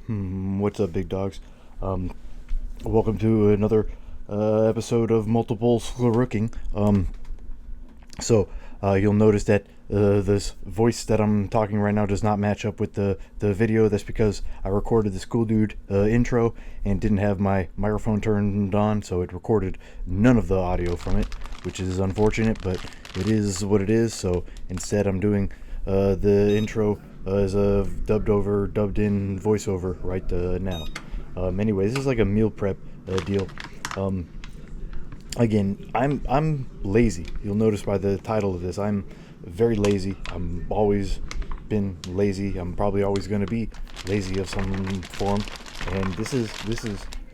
What's up, big dogs? Welcome to another episode of Multiple Sclerooking. You'll notice that this voice that I'm talking right now does not match up with the video. That's because I recorded the School Dude intro and didn't have my microphone turned on, so it recorded none of the audio from it, which is unfortunate, but it is what it is. So instead, I'm doing the intro as a dubbed in voiceover right now. Anyways, this is like a meal prep deal. Again, I'm lazy. You'll notice by the title of this, I'm very lazy. I'm always been lazy. I'm probably always going to be lazy of some form, and this is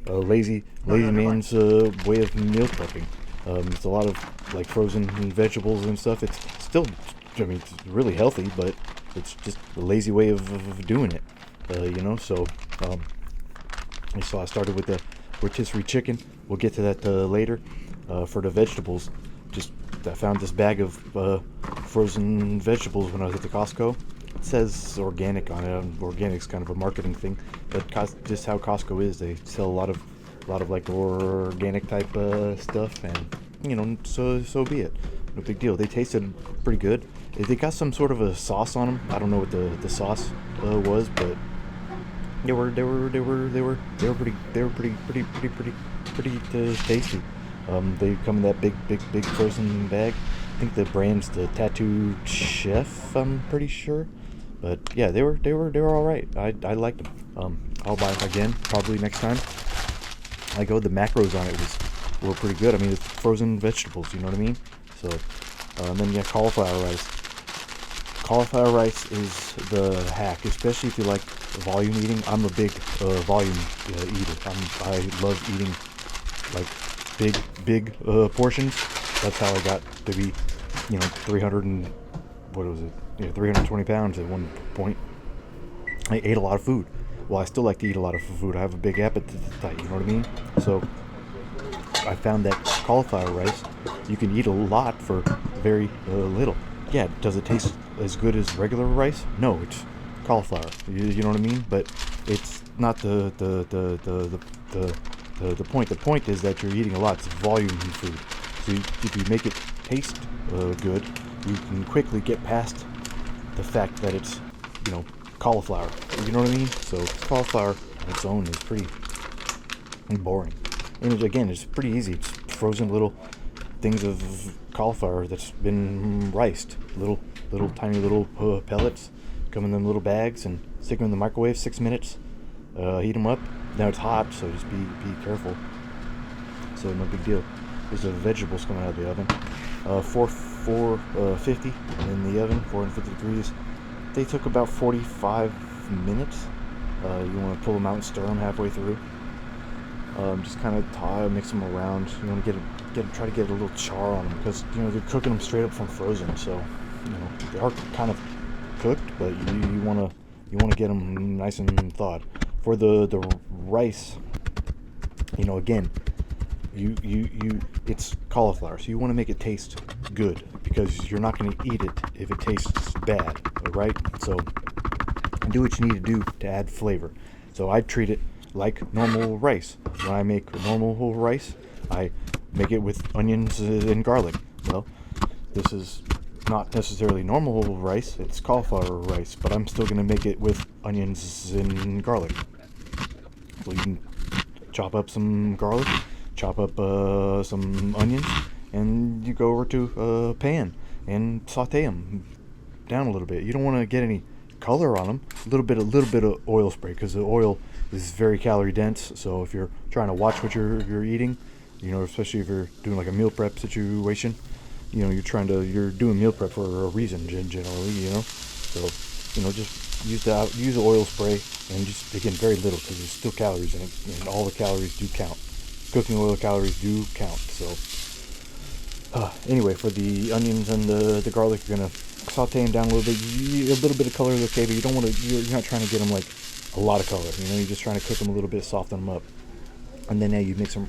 a lazy man's way of meal prepping. It's a lot of like frozen vegetables and stuff. It's still, it's really healthy, but it's just a lazy way of doing it. So I started with the rotisserie chicken. We'll get to that later. For the vegetables, I found this bag of frozen vegetables when I was at the Costco. It says organic on it. Organic's kind of a marketing thing, but just how Costco is, they sell a lot of like organic type stuff, and so be it. No big deal. They tasted pretty good. They got some sort of a sauce on them. I don't know what the sauce was, but they were pretty tasty. They come in that big frozen bag. I think the brand's the Tattooed Chef, I'm pretty sure. But yeah, they were all right. I liked them. I'll buy them again probably next time I go. The macros on it were pretty good. I mean, it's frozen vegetables, you know what I mean? So and then cauliflower rice. Cauliflower rice is the hack, especially if you like volume eating. I'm a big volume eater. I love eating like big portions. That's how I got to be 320 pounds at one point. I ate a lot of food. Well, I still like to eat a lot of food. I have a big appetite, you know what I mean? So I found that cauliflower rice, you can eat a lot for very little. Yeah, does it taste as good as regular rice? No, it's cauliflower. You know what I mean? But it's not the point. The point is that you're eating a lot. It's volume food. So if you make it taste good, you can quickly get past the fact that it's cauliflower. You know what I mean? So cauliflower on its own is pretty boring. And again, it's pretty easy. It's frozen little things of cauliflower that's been riced. Little tiny pellets. Come in them little bags and stick them in the microwave 6 minutes. Heat them up. Now it's hot, so just be careful. So no big deal. There's the vegetables coming out of the oven. 450 in the oven, 450 degrees. They took about 45 minutes. You want to pull them out and stir them halfway through. Just kind of mix them around. You want to try to get a little char on them because they're cooking them straight up from frozen. So they are kind of cooked, but you want to get them nice and thawed. For the rice, again, it's cauliflower, so you want to make it taste good because you're not going to eat it if it tastes bad, right? So do what you need to do to add flavor. So I treat it like normal rice. When I make normal rice, I make it with onions and garlic. Well, this is not necessarily normal rice, it's cauliflower rice, but I'm still going to make it with onions and garlic. So you can chop up some garlic, chop up some onions, and you go over to a pan and saute them down a little bit. You don't want to get any color on them. A little bit of oil spray, because the oil is very calorie dense. So if you're trying to watch what you're eating, especially if you're doing like a meal prep situation, you're doing meal prep for a reason generally, So just use the oil spray, and just again very little because there's still calories in it, and all the calories do count. Cooking oil calories do count. So anyway, for the onions and the garlic, you're gonna saute them down a little bit. A little bit of color is okay, but you don't want to. You're not trying to get them like a lot of color. You're just trying to cook them a little bit, soften them up, and then you mix them,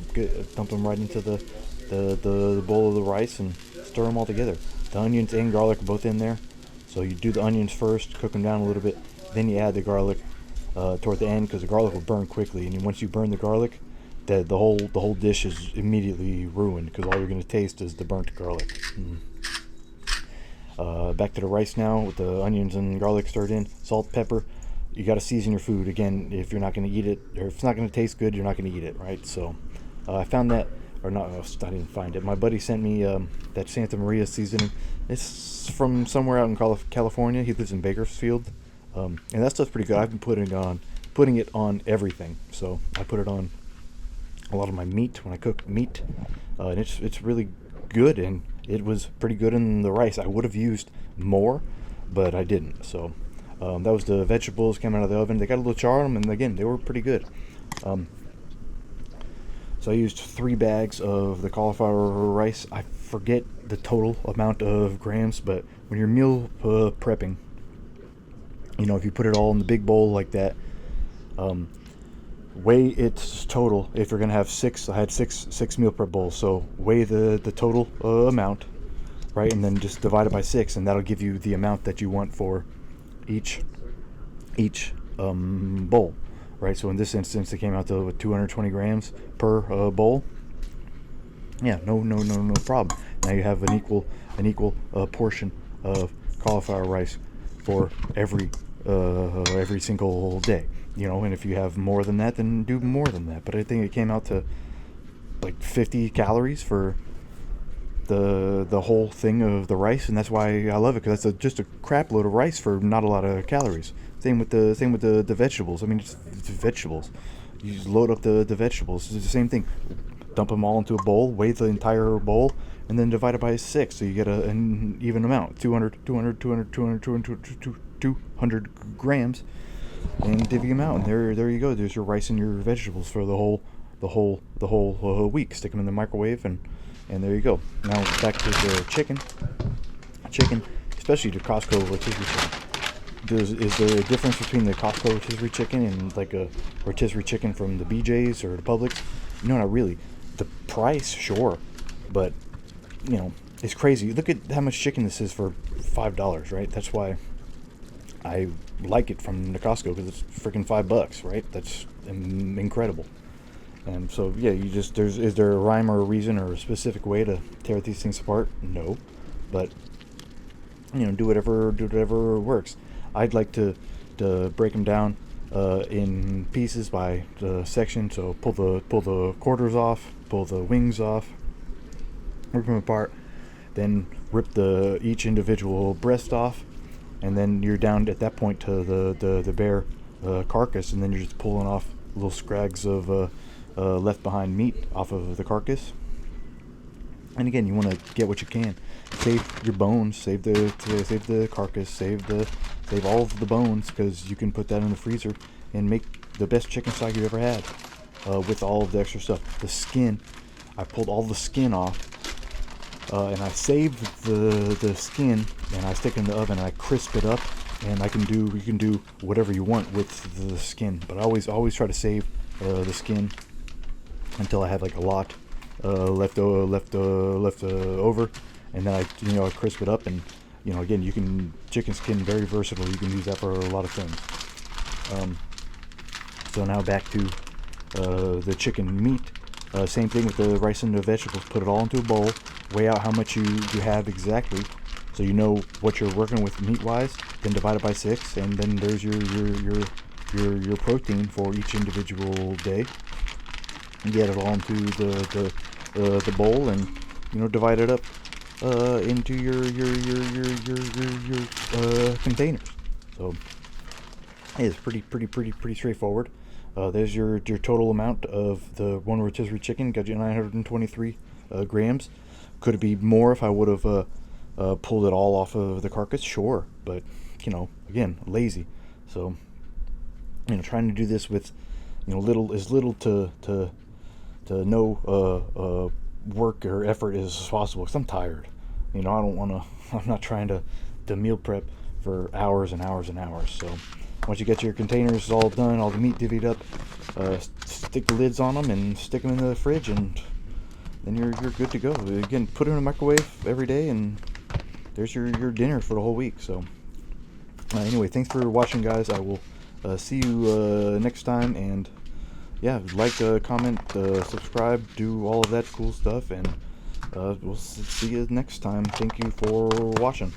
dump them right into the bowl of the rice and stir them all together. The onions and garlic are both in there. So you do the onions first, cook them down a little bit, then you add the garlic, toward the end because the garlic will burn quickly, and once you burn the garlic, the whole dish is immediately ruined because all you're going to taste is the burnt garlic. Back to the rice now with the onions and garlic stirred in, salt, pepper. You got to season your food. Again, if you're not going to eat it, or if it's not going to taste good, you're not going to eat it, right? So I found that, or not, I didn't find it. My buddy sent me that Santa Maria seasoning. It's from somewhere out in California. He lives in Bakersfield, and that stuff's pretty good. I've been putting it on everything. So I put it on a lot of my meat when I cook meat, and it's really good, and it was pretty good in the rice. I would have used more, but I didn't. So that was the vegetables coming out of the oven. They got a little char on them, and again, they were pretty good. So I used 3 bags of the cauliflower rice. I forget the total amount of grams, but when you're meal prepping, if you put it all in the big bowl like that, weigh its total. If you're gonna have 6, I had six meal prep bowls, so weigh the total amount, right, and then just divide it by 6, and that'll give you the amount that you want for each bowl, right? So in this instance, it came out to 220 grams per bowl. Yeah, no problem. Now you have an equal portion of cauliflower rice for every single day. And if you have more than that, then do more than that. But I think it came out to like 50 calories for the whole thing of the rice, and that's why I love it, because that's just a crap load of rice for not a lot of calories. Same with the vegetables. I mean, it's vegetables. You just load up the vegetables. It's the same thing. Dump them all into a bowl, weigh the entire bowl, and then divide it by 6, so you get an even amount, 200 grams. And divvy them out, and there you go. There's your rice and your vegetables for the whole week. Stick them in the microwave, and there you go. Now back to the chicken, especially the Costco rotisserie chicken. Is there a difference between the Costco rotisserie chicken and like a rotisserie chicken from the BJ's or the Publix? Not really. The price, sure, but it's crazy. Look at how much chicken this is for $5, right? That's why I like it from the Costco, because it's freaking $5, right? That's incredible. And so yeah, is there a rhyme or a reason or a specific way to tear these things apart? No, but do whatever works. I'd like to break them down in pieces by the section. So pull the quarters off, pull the wings off, rip them apart, then rip each individual breast off. And then you're down at that point to the bare carcass, and then you're just pulling off little scrags of left behind meat off of the carcass. And again, you want to get what you can. Save your bones, save the carcass, save all of the bones, because you can put that in the freezer and make the best chicken stock you ever had with all of the extra stuff. The skin, I pulled all the skin off. And I save the skin, and I stick it in the oven, and I crisp it up, and you can do whatever you want with the skin. But I always try to save the skin until I have like a lot left over, and then I crisp it up, and again, chicken skin, very versatile. You can use that for a lot of things. So now back to the chicken meat. Same thing with the rice and the vegetables. Put it all into a bowl. Weigh out how much you have exactly, so you know what you're working with meat-wise. Then divide it by 6, and then there's your protein for each individual day. And get it all into the bowl, and divide it up into your containers. So it's pretty straightforward. There's your total amount of the one rotisserie chicken. Got you 923 grams. Could it be more if I would have pulled it all off of the carcass? Sure, but again, lazy. So trying to do this with little to no work or effort as possible, because I'm tired. I don't want to. I'm not trying to meal prep for hours and hours and hours. So once you get your containers all done, all the meat divvied up, stick the lids on them and stick them in the fridge, and then you're good to go. Again, put it in a microwave every day, and there's your dinner for the whole week. So anyway, thanks for watching, guys. I will See you next time, and yeah, like, comment, subscribe, do all of that cool stuff, and we'll see you next time. Thank you for watching.